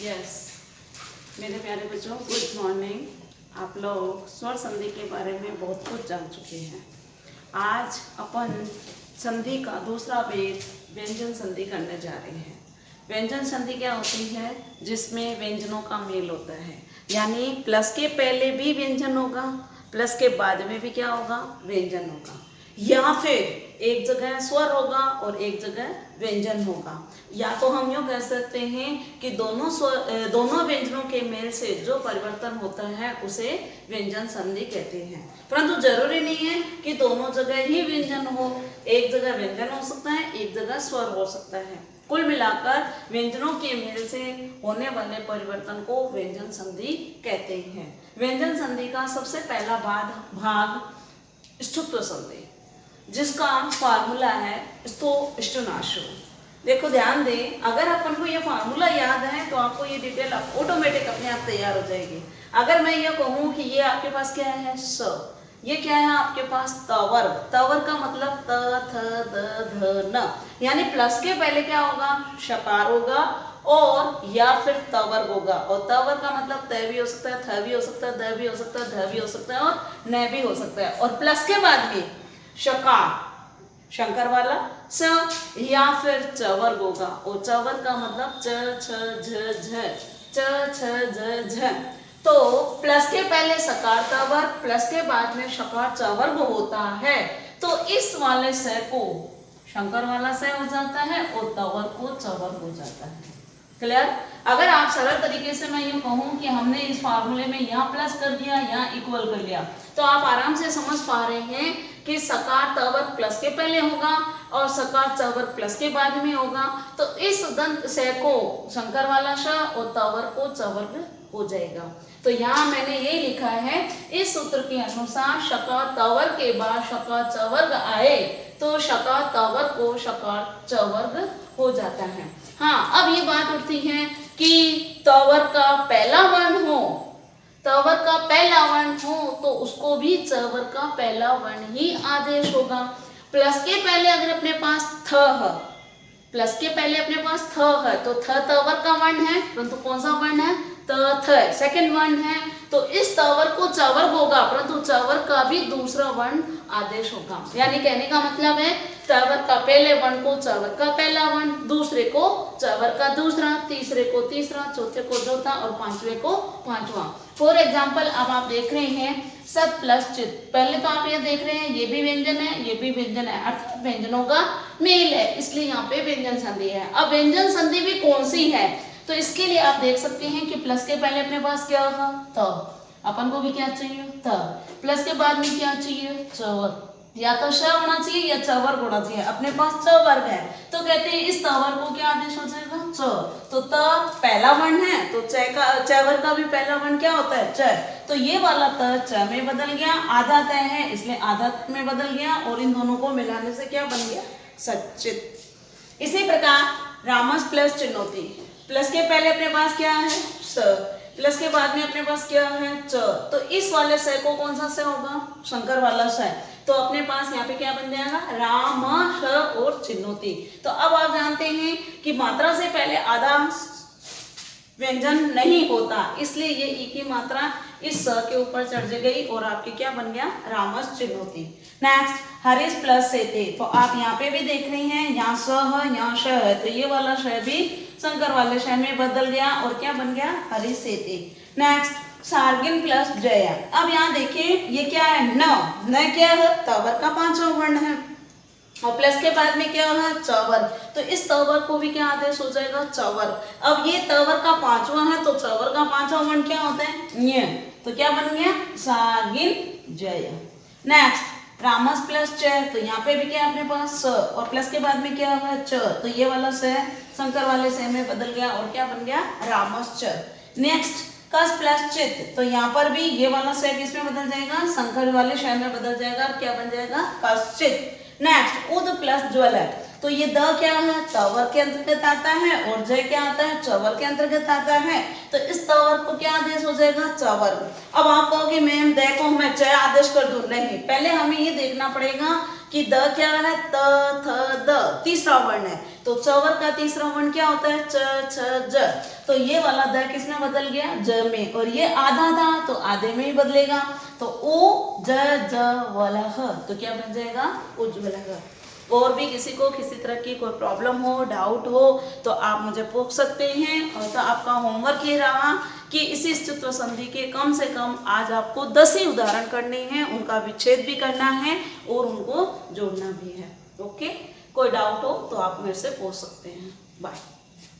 Yes मेरे प्यारे बच्चों, गुड मॉर्निंग। आप लोग स्वर संधि के बारे में बहुत कुछ जान चुके हैं। आज अपन संधि का दूसरा वेद व्यंजन संधि करने जा रहे हैं। व्यंजन संधि क्या होती है? जिसमें व्यंजनों का मेल होता है, यानी प्लस के पहले भी व्यंजन होगा, प्लस के बाद में भी क्या होगा? व्यंजन होगा, या फिर एक जगह स्वर होगा और एक जगह व्यंजन होगा। या तो हम यूँ कह सकते हैं कि दोनों व्यंजनों के मेल से जो परिवर्तन होता है उसे व्यंजन संधि कहते हैं। परंतु जरूरी नहीं है कि दोनों जगह ही व्यंजन हो। एक जगह व्यंजन हो सकता है, एक जगह स्वर हो सकता है। कुल मिलाकर व्यंजनों के मेल से होने वाले परिवर्तन को व्यंजन संधि कहते हैं। व्यंजन संधि का सबसे पहला भाग ष्टुत्व संधि, जिसका फार्मूला है स्तो इष्टुनाशो। देखो ध्यान दें, अगर अपन को ये फार्मूला याद है तो आपको ये डिटेल ऑटोमेटिक अपने आप तैयार हो जाएगी। अगर मैं ये कहूँ कि ये आपके पास क्या है? स। ये क्या है आपके पास? तवर्ग। तवर्ग का मतलब त थ द ध न, यानी प्लस के पहले क्या होगा? शकार होगा और या फिर तवर्ग होगा। और तवर्ग का मतलब त भी हो सकता है, थ भी हो सकता है, द भी हो सकता है, ध भी हो सकता है और न भी हो सकता है। और प्लस के बाद में शकार, शंकर वाला स, या फिर चवर्ग होगा। और चवर्ग का मतलब च छ झ झ, च छ झ झ। तो प्लस के पहले सकार तवर्ग, प्लस के बाद में शकार चवर्ग होता है, तो इस वाले स को शंकर वाला स हो जाता है और तवर्ग को चवर्ग हो जाता है। क्लियर? अगर आप सरल तरीके से मैं ये कहूँ कि हमने इस फार्मूले में यहाँ प्लस कर दिया, यहाँ इक्वल कर लिया, तो आप आराम से समझ पा रहे हैं कि सकार तवर्ग प्लस के पहले होगा और सकार चवर्ग प्लस के बाद में होगा। तो इस दंत से को शंकर वाला श और तवर्ग को चवर्ग हो जाएगा। तो यहाँ मैंने ये लिखा है, इस सूत्र के अनुसार शकार तवर्ग के बाद शकार चवर्ग आए तो शकार तवर्ग को शकार चवर्ग हो जाता है। हाँ, अब ये बात उठती है कि तवर्ग का पहला वर्ण हो, तवर्ग का पहला वर्ण हो तो उसको भी चवर्ग का पहला वर्ण ही आदेश होगा। प्लस के पहले अगर अपने पास थ है, प्लस के पहले अपने पास थ है तो थ तवर्ग का वर्ण है, परंतु कौन सा वर्ण है? त थ सेकंड वर्ण है, तो इस तवर्ग को चवर्ग होगा, परंतु चवर्ग का भी दूसरा वर्ण आदेश होगा। यानी कहने का मतलब है तवर्ग का पहले वर्ण को चवर्ग का पहला वर्ण, दूसरे को चवर्ग का दूसरा, तीसरे को तीसरा, चौथे को चौथा और पांचवे को पांचवा। फॉर एग्जाम्पल अब आप देख रहे हैं सत प्लस चित। पहले तो आप ये देख रहे हैं ये भी व्यंजन है, ये भी व्यंजन है, अर्थात व्यंजनों का मेल है, इसलिए यहाँ पे व्यंजन संधि है। अब व्यंजन संधि भी कौन सी है? तो इसके लिए आप देख सकते हैं कि प्लस के पहले अपने पास क्या होगा? त। अपन को भी क्या चाहिए? त। प्लस के बाद में क्या चाहिए? चवर्ग। या तो श होना चाहिए या चवर्ग होना चाहिए। अपने पास चवर्ग है तो कहते हैं इस तवर्ग को क्या आदेश हो जाएगा? च। तो त पहला वर्ण है तो चवर्ग का भी पहला वर्ण क्या होता है? च। तो ये वाला त च में बदल गया, आधा त है इसलिए आधा त में बदल गया और इन दोनों को मिलाने से क्या बन गया? सच्चित। इसी प्रकार रामस प्लस चिन्होती। प्लस के पहले अपने पास क्या है? स। प्लस के बाद में अपने पास क्या है? च। तो इस वाले स को कौन सा स होगा? शंकर वाला स। तो अपने पास यहाँ पे क्या बन जाएगा? राम श और चिन्होती। तो अब आप जानते हैं कि मात्रा से पहले आधा व्यंजन नहीं होता, इसलिए ये ई की मात्रा इस स के ऊपर चढ़ गई और आपके क्या बन गया? रामस चिन्होती। नेक्स्ट हरीश प्लस से थे, तो आप यहाँ पे भी देख रहे हैं यहाँ स है, यहाँ श है, तो ये वाला श भी शंकर वाले श में बदल गया और क्या बन गया? हरीश से थे। Next Sargin plus Jaya. अब यहाँ देखिए ये क्या है? न क्या है? तवर्ग का पांचवा वर्ण है और प्लस के बाद में क्या है? चवर्ग। तो इस तवर्ग को भी क्या आदेश हो जाएगा? चवर्ग। अब ये तवर्ग का पांचवा है तो चवर्ग का पांचवा वर्ण क्या होता है? न्य। तो क्या बन गया? सार्गिन जय। नेक्स्ट रामस प्लस च, तो यहाँ पे भी क्या अपने पास स और प्लस के बाद में क्या है? च। तो ये वाला स शंकर वाले स में बदल गया और क्या बन गया? रामस च। नेक्स्ट कस प्लस चित, तो यहाँ पर भी ये वाला स किसमें बदल जाएगा? शंकर वाले श में बदल जाएगा, क्या बन जाएगा? कश्चित। नेक्स्ट उद प्लस ज्वल, तो ये द क्या है? तवर्ग के अंतर्गत आता है और जय क्या आता है? चवर्ग के अंतर्गत आता है, तो इस तवर्ग को क्या आदेश हो जाएगा? चवर्ग। अब आप कहोगे मैम देखो मैं च आदेश कर दूं, नहीं, पहले हमें ये देखना पड़ेगा कि द क्या है? त थ द तीसरा वर्ण है, तो चवर का तीसरा वर्ण क्या होता है? च छ ज। तो ये वाला द किसमें बदल गया? ज में। और ये आधा था तो आधे में ही बदलेगा। तो उ ज ज वाला ह, तो क्या बन जाएगा? उज्ज्वल। और भी किसी को किसी तरह की कोई प्रॉब्लम हो, डाउट हो तो आप मुझे पूछ सकते हैं। और तो आपका होमवर्क ये रहा कि इसी स्त्रीत्व संधि के कम से कम आज आपको 10 ही उदाहरण करने हैं, उनका विच्छेद भी करना है और उनको जोड़ना भी है। ओके, कोई डाउट हो तो आप मेरे से पूछ सकते हैं। बाय।